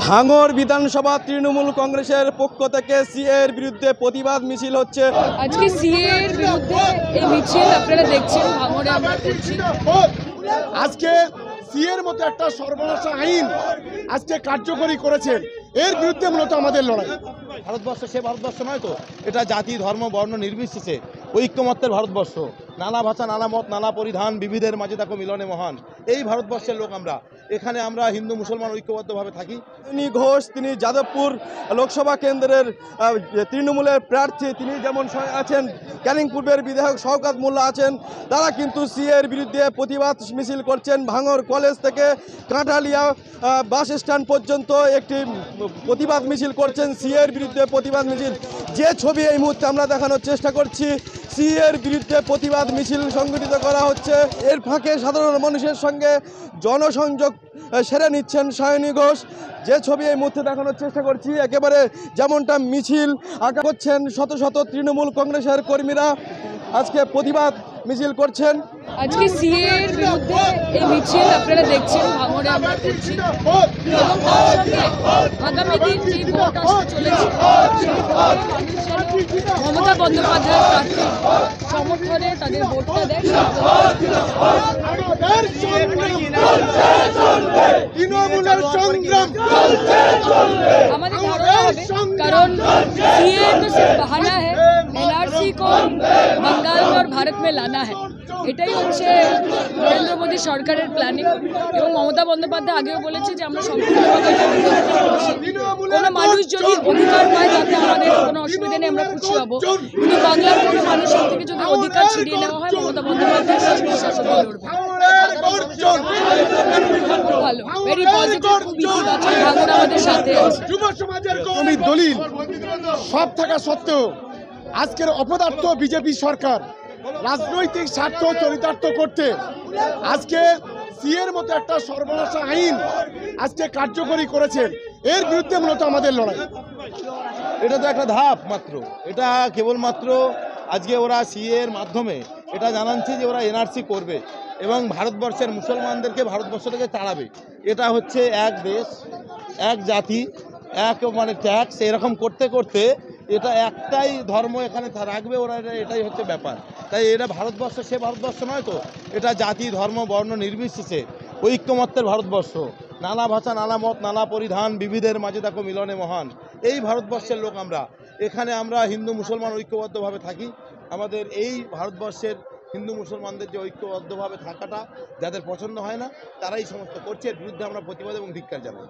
ভাঙড় বিধানসভা তৃণমূল কংগ্রেসের পক্ষ থেকে সিএর বিরুদ্ধে প্রতিবাদ মিছিল হচ্ছে। আজকে সিএর বিরুদ্ধে এই মিছিল আপনারা দেখছেন ভাঙড়ে আমরা করছি। আজকে সিএর মতো একটা সর্বনাশা আইন আজকে কার্যকরী করেছেন, এর বিরুদ্ধে মূলত আমাদের লড়াই। ভারতবর্ষ সে ভারতবর্ষ নয় তো, এটা জাতি ধর্ম বর্ণ নির্বিশেষে ঐক্যমত্যের ভারতবর্ষ। নানা ভাষা নানা মত নানা পরিধান বিবিধের মাঝে দেখো মিলনে মহান, এই ভারতবর্ষের লোক আমরা। এখানে আমরা হিন্দু মুসলমান ঐক্যবদ্ধভাবে থাকি। তিনি ঘোষ, তিনি যাদবপুর লোকসভা কেন্দ্রের তৃণমূলের প্রার্থী। তিনি যেমন আছেন, ক্যানিং পূর্বের বিধায়ক শওকত মোল্লা আছেন। তারা কিন্তু সিএর বিরুদ্ধে প্রতিবাদ মিছিল করছেন। ভাঙড় কলেজ থেকে কাঁঠালিয়া বাস স্ট্যান্ড পর্যন্ত একটি প্রতিবাদ মিছিল করছেন, সিএর বিরুদ্ধে প্রতিবাদ মিছিল। যে ছবি এই মুহূর্তে আমরা দেখানোর চেষ্টা করছি, সিএর বিরুদ্ধে প্রতিবাদ মিছিল সংগঠিত করা হচ্ছে। এর ফাঁকে সাধারণ মানুষের সঙ্গে জনসংযোগ সেরে নিচ্ছেন সায়নী ঘোষ। যে ছবি এই মুহূর্তে দেখানোর চেষ্টা করছি, একেবারে যেমনটা মিছিল আঁকা করছেন শত শত তৃণমূল কংগ্রেসের কর্মীরা আজকে প্রতিবাদ মিছিল করছেন। আজকে সিএর বিরুদ্ধে এই মিছিল আপনারা দেখছেন ভাঙড়ে আমরা করছি, এবং তার সঙ্গে আগামী দিন যে ভোট আসতে চলেছে সেই ভোটে মমতা বন্দ্যোপাধ্যায়ের প্রার্থী সমর্থনে তাদের ভোটটা দেয়। আমাদের ধারণা হবে, কারণ सीए तो सिर्फ बहाना है, एनआरसी को बंगाल में और भारत में लाना है। এটাই হচ্ছে নরেন্দ্র মোদী সরকারের প্ল্যানিং। এবং মমতা বন্দ্যোপাধ্যায় আগেও বলেছে যে আমরা সম্পূর্ণভাবে কোনো মানুষ যদি অধিকার পায় তাতে আমাদের কোনো অসুবিধা নেই, আমরা খুশি হব। কিন্তু বাংলার কোনো মানুষের থেকে যদি অধিকার ছিনিয়ে নেওয়া হয়, মমতা বন্দ্যোপাধ্যায় শাসক লড়বে। ভালো, ভেরি পজিটিভ, খুব ইতিবাচক। ভাঙড় আমাদের সাথে আছে। যুব সমাজের কর্মী দলিল সব থাকা সত্ত্বেও আজকের অপদার্থ বিজেপি সরকার রাজনৈতিক স্বার্থ চরিতার্থ করতে আজকে সিএর মতো একটা সর্বনাশা আইন আজকে কার্যকরী করেছেন, এর বিরুদ্ধে মূলত আমাদের লড়াই। এটা তো একটা ধাপ মাত্র, এটা কেবলমাত্র আজকে ওরা সিএর মাধ্যমে এটা জানাচ্ছে যে ওরা এনআরসি করবে এবং ভারতবর্ষের মুসলমানদেরকে ভারতবর্ষ থেকে তাড়াবে। এটা হচ্ছে এক দেশ এক জাতি এক ট্যাক্স, এরকম করতে করতে এটা একটাই ধর্ম এখানে রাখবে ওরা, এটাই হচ্ছে ব্যাপার। তাই এটা ভারতবর্ষ সে ভারতবর্ষ নয় তো, এটা জাতি ধর্ম বর্ণ নির্বিশেষে ঐক্যমত্যের ভারতবর্ষ। নানা ভাষা নানা মত নানা পরিধান বিবিধের মাঝে দেখো মিলনে মহান, এই ভারতবর্ষের লোক আমরা। এখানে আমরা হিন্দু মুসলমান ঐক্যবদ্ধভাবে থাকি। আমাদের এই ভারতবর্ষের হিন্দু মুসলমানদের যে ঐক্যবদ্ধভাবে থাকাটা যাদের পছন্দ হয় না, তারাই সমস্ত করছে। এর বিরুদ্ধে আমরা প্রতিবাদ এবং ধিক্কার জানাই।